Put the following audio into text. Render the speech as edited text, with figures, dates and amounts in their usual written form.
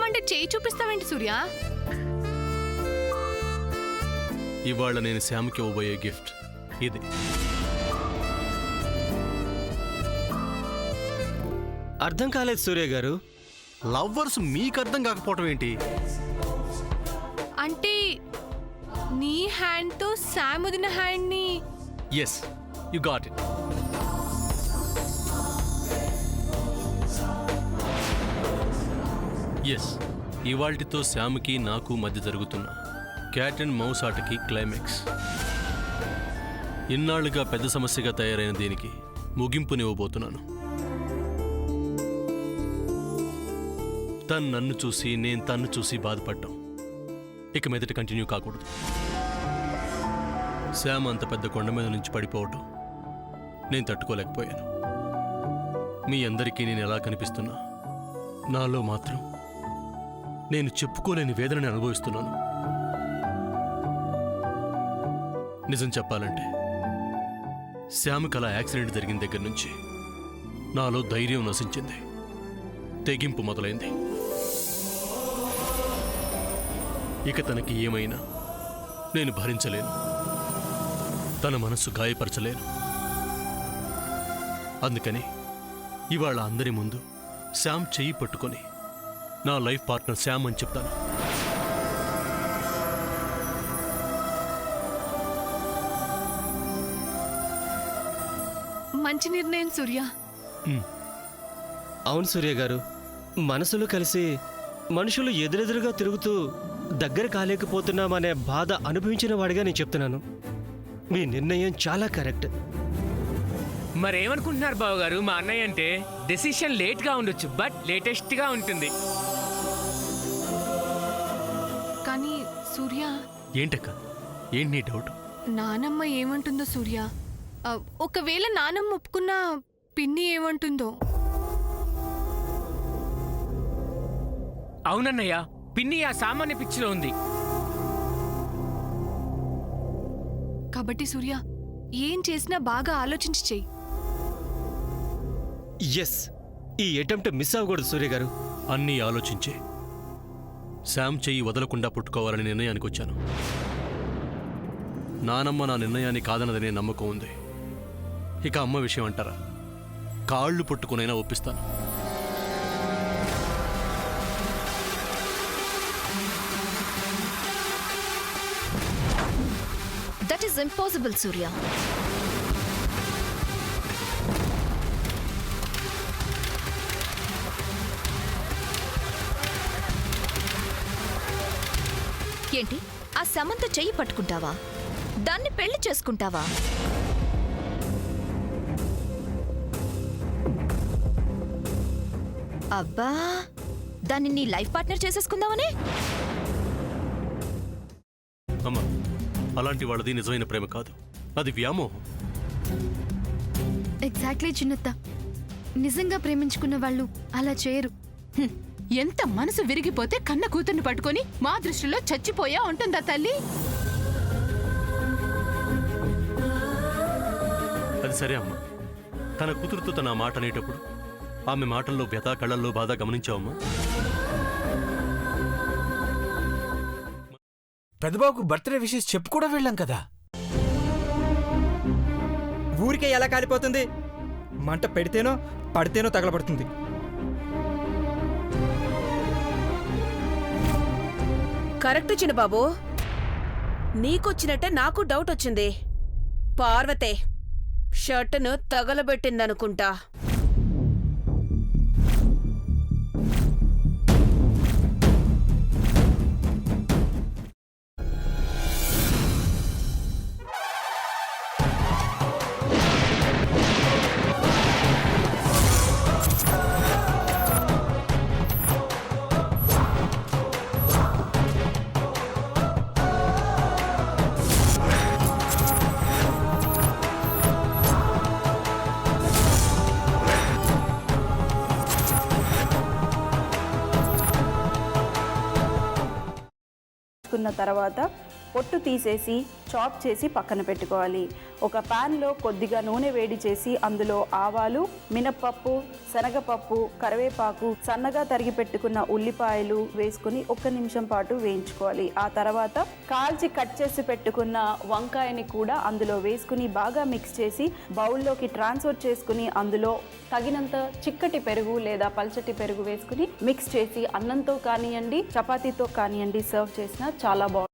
అంటే చేయి చూపిస్తావేంటి సూర్య? ఇవాళ నేను శ్యామ్కి ఇవ్వబోయే గిఫ్ట్ ఇది. అర్థం కాలేదు సూర్య గారు. లవ్వర్స్ మీకు అర్థం కాకపోవటం ఏంటి? అంటే నీ హ్యాండ్తో శామ్ వదిన హ్యాండ్ని. Yes, you got it. Yes, ఇవాల్టితో శ్యామ్కి నాకు మధ్య జరుగుతున్న క్యాట్ అండ్ మౌస్ ఆటకి క్లైమాక్స్. ఇన్నాళ్లుగా పెద్ద సమస్యగా తయారైన దీనికి ముగింపునివ్వబోతున్నాను. తను నన్ను చూసి నేను తన్ను చూసి బాధపడ్డాం ఇక మీదట కంటిన్యూ కాకూడదు. శ్యామ్ అంత పెద్ద కొండ మీద నుంచి పడిపోవటం నేను తట్టుకోలేకపోయాను. మీ అందరికీ నేను ఎలా కనిపిస్తున్నా, నాలో మాత్రం నేను చెప్పుకోలేని వేదనని అనుభవిస్తున్నాను. నిజం చెప్పాలంటే శ్యామ్కి అలా యాక్సిడెంట్ జరిగిన దగ్గర నుంచి నాలో ధైర్యం నశించింది, తెగింపు మొదలైంది. ఇక తనకి ఏమైనా నేను భరించలేను, తన మనస్సు గాయపరచలేను. అందుకని ఇవాళ అందరి ముందు శ్యామ్ చెయ్యి పట్టుకొని నా లైఫ్ పార్ట్నర్ శ్యామ్ అని చెప్తాను. మంచి నిర్ణయం సూర్య. అవును సూర్య గారు, మనసులు కలిసి మనుషులు ఎదురెదురుగా తిరుగుతూ దగ్గర కాలేకపోతున్నామనే బాధ అనుభవించిన వాడిగా నేను చెప్తున్నాను. మీ నిర్ణయం చాలా కరెక్ట్. మరేమనుకుంటున్నారు బావ గారు? మా అన్నయ్య అంటే డెసిషన్ లేట్గా ఉండొచ్చు, బట్ లేటెస్ట్గా ఉంటుంది. కానీ సూర్య, ఏంటక్క, ఏంటి నీ డౌట్? నానమ్మ ఏమంటుందో సూర్య? ఒకవేళ నానమ్మ ఒప్పుకున్నా పిన్ని ఏమంటుందో? అవునన్నయ్య, పిన్ని ఆ సామాన్య పిచ్చిలో ఉంది. కాబట్టి సూర్య, ఏం చేసినా బాగా ఆలోచించి చెయ్యి. ఎస్, ఈ అటెంప్ట్ మిస్ అవ్వకూడదు సూర్య గారు. అన్నీ ఆలోచించే శ్యామ్ చెయ్యి వదలకుండా పుట్టుకోవాలని నిర్ణయానికి వచ్చాను. నానమ్మ నా నిర్ణయాన్ని కాదన్నదనే నమ్మకం ఉంది. ఇక అమ్మ విషయం అంటారా, కాళ్ళు పట్టుకునైనా ఒప్పిస్తాను. That is impossible, Surya. ఏంటి, ఆ సమంత చెయ్యి పట్టుకుంటావా? దాన్ని పెళ్లి చేసుకుంటావా? అబ్బా, దాన్ని నీ లైఫ్ పార్ట్నర్ చేసేసుకుందామనే? అమ్మా, అలాంటి వాళ్ళది నిజమైన ప్రేమ కాదు, అది వ్యామోహం. ఎగ్జాక్ట్లీ చిన్నత్త, నిజంగా ప్రేమించుకున్న వాళ్ళు అలా చేయరు. ఎంత మనసు విరిగిపోతే కన్న కూతుర్ని పట్టుకొని మా దృష్టిలో చచ్చిపోయా ఉంటుందా తల్లి? అది సరే అమ్మా, తన కూతురుతో తన మాట అనేటప్పుడు ఆమె మాటల్లో వ్యథ, కళ్ళల్లో బాధ గమనించావమ్మా? పెద్దబాబుకు బర్త్డే విషెస్ చెప్పు కూడా వెళ్ళాం కదా. ఊరికే ఎలా కాలిపోతుంది? మంట పెడితేనో పడితేనో తగలబడుతుంది. కరెక్ట్ చిన్నబాబు, నీకొచ్చినట్టే నాకు డౌట్ వచ్చింది. పార్వతే షర్టును తగలబెట్టిందనుకుంటా. తర్వాత పొట్టు తీసేసి చాప్ చేసి పక్కన పెట్టుకోవాలి. ఒక ప్యాన్లో కొద్దిగా నూనె వేడి చేసి అందులో ఆవాలు, మినప్పప్పు, శనగపప్పు, కరివేపాకు, సన్నగా తరిగి పెట్టుకున్న ఉల్లిపాయలు వేసుకుని 1 నిమిషం పాటు వేయించుకోవాలి. ఆ తర్వాత కాల్చి కట్ చేసి పెట్టుకున్న వంకాయని కూడా అందులో వేసుకుని బాగా మిక్స్ చేసి బౌల్లోకి ట్రాన్స్ఫర్ చేసుకుని అందులో తగినంత చిక్కటి పెరుగు లేదా పల్చటి పెరుగు వేసుకుని మిక్స్ చేసి అన్నంతో కానివ్వండి, చపాతీతో కానివ్వండి సర్వ్ చేసినా చాలా బాగుంటుంది.